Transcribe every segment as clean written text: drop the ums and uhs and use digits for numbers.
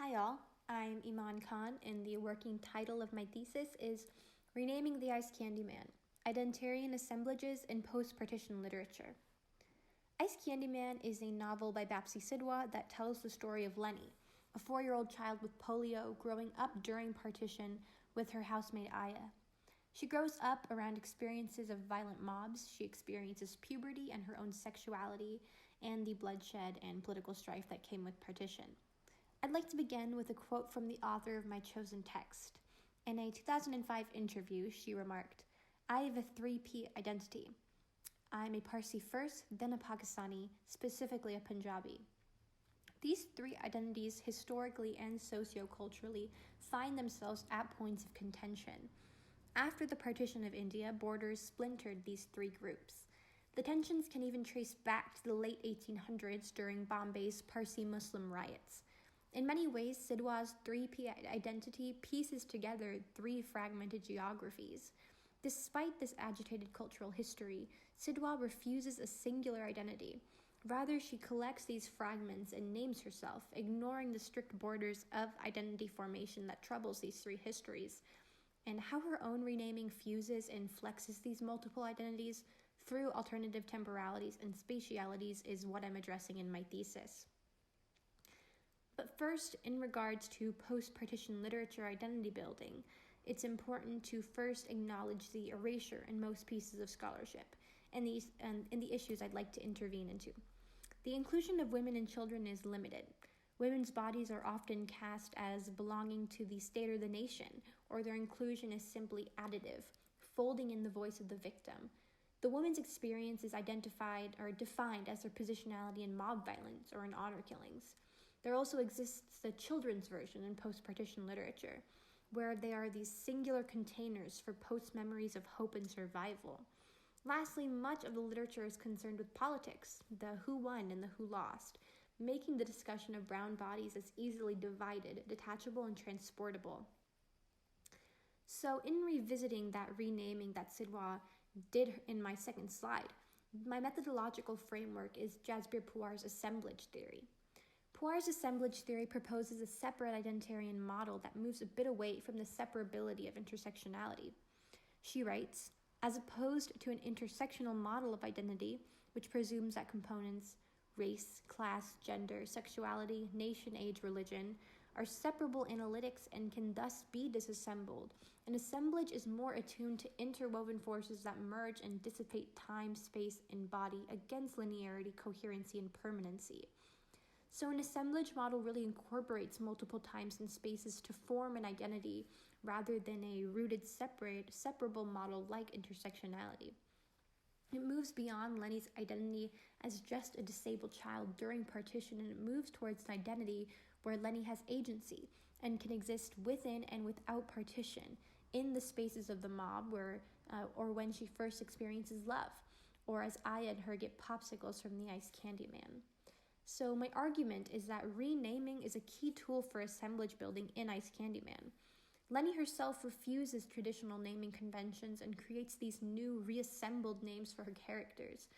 Hi all, I'm Imaan Khan, and the working title of my thesis is Renaming the Ice Candyman, Identitarian Assemblages in Post-Partition Literature. Ice Candyman is a novel by Bapsi Sidhwa that tells the story of Lenny, a 4-year-old child with polio growing up during partition with her housemate Aya. She grows up around experiences of violent mobs. She experiences puberty and her own sexuality and the bloodshed and political strife that came with partition. I'd like to begin with a quote from the author of my chosen text. In a 2005 interview, she remarked, "I have a 3P identity. I'm a Parsi first, then a Pakistani, specifically a Punjabi. These three identities, historically and socioculturally, find themselves at points of contention. After the partition of India, borders splintered these three groups. The tensions can even trace back to the late 1800s during Bombay's Parsi Muslim riots. In many ways, Sidhwa's 3P identity pieces together three fragmented geographies. Despite this agitated cultural history, Sidhwa refuses a singular identity. Rather, she collects these fragments and names herself, ignoring the strict borders of identity formation that troubles these three histories. And how her own renaming fuses and flexes these multiple identities through alternative temporalities and spatialities is what I'm addressing in my thesis. But first, in regards to post-partition literature identity building, it's important to first acknowledge the erasure in most pieces of scholarship and in the issues I'd like to intervene into. The inclusion of women and children is limited. Women's bodies are often cast as belonging to the state or the nation, or their inclusion is simply additive, folding in the voice of the victim. The woman's experience is identified or defined as their positionality in mob violence or in honor killings. There also exists the children's version in post-partition literature, where they are these singular containers for post-memories of hope and survival. Lastly, much of the literature is concerned with politics, the who won and the who lost, making the discussion of brown bodies as easily divided, detachable, and transportable. So in revisiting that renaming that Sidhwa did in my second slide, my methodological framework is Jasbir Puar's assemblage theory. Puar's assemblage theory proposes a separate identitarian model that moves a bit away from the separability of intersectionality. She writes, as opposed to an intersectional model of identity, which presumes that components, race, class, gender, sexuality, nation, age, religion, are separable analytics and can thus be disassembled, an assemblage is more attuned to interwoven forces that merge and dissipate time, space, and body against linearity, coherency, and permanency. So an assemblage model really incorporates multiple times and spaces to form an identity rather than a rooted, separable model like intersectionality. It moves beyond Lenny's identity as just a disabled child during partition, and it moves towards an identity where Lenny has agency and can exist within and without partition in the spaces of the mob or when she first experiences love, or as Aya and her get popsicles from the Ice Candyman. So my argument is that renaming is a key tool for assemblage building in Ice Candyman. Lenny herself refuses traditional naming conventions and creates these new reassembled names for her characters.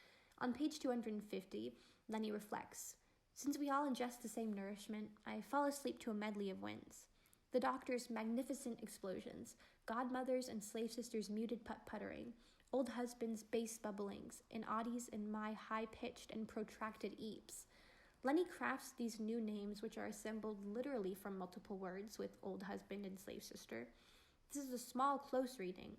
On page 250, Lenny reflects, "Since we all ingest the same nourishment, I fall asleep to a medley of winds. The doctor's magnificent explosions, godmother's and slave sister's muted putt-puttering, old husband's bass bubblings, and Audie's and my high-pitched and protracted eeps." Lenny crafts these new names, which are assembled literally from multiple words with old husband and slave sister. This is a small, close reading,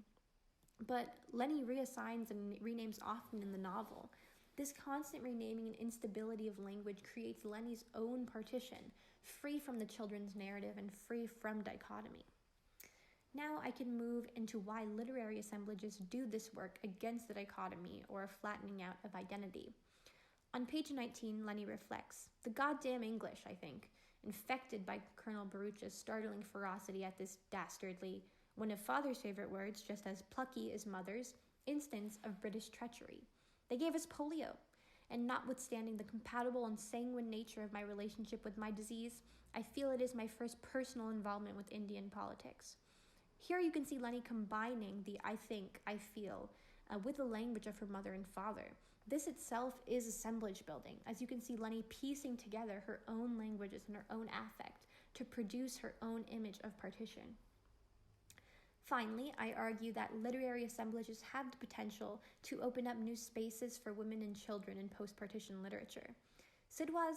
but Lenny reassigns and renames often in the novel. This constant renaming and instability of language creates Lenny's own partition, free from the children's narrative and free from dichotomy. Now I can move into why literary assemblages do this work against the dichotomy or flattening out of identity. On page 19, Lenny reflects, "The goddamn English, I think, infected by Colonel Baruch's startling ferocity at this dastardly, one of father's favorite words, just as plucky as mother's, instance of British treachery. They gave us polio, and notwithstanding the compatible and sanguine nature of my relationship with my disease, I feel it is my first personal involvement with Indian politics." Here you can see Lenny combining the I think, I feel, with the language of her mother and father. This itself is assemblage building, as you can see Lenny piecing together her own languages and her own affect to produce her own image of partition. Finally, I argue that literary assemblages have the potential to open up new spaces for women and children in post-partition literature. Sidhwa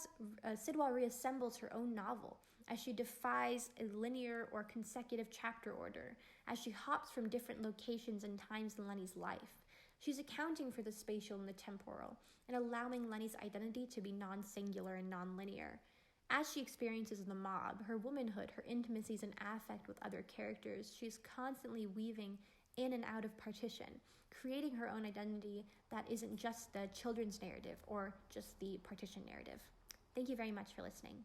reassembles her own novel as she defies a linear or consecutive chapter order, as she hops from different locations and times in Lenny's life. She's accounting for the spatial and the temporal, and allowing Lenny's identity to be non-singular and non-linear. As she experiences the mob, her womanhood, her intimacies, and affect with other characters, she's constantly weaving in and out of partition, creating her own identity that isn't just the children's narrative or just the partition narrative. Thank you very much for listening.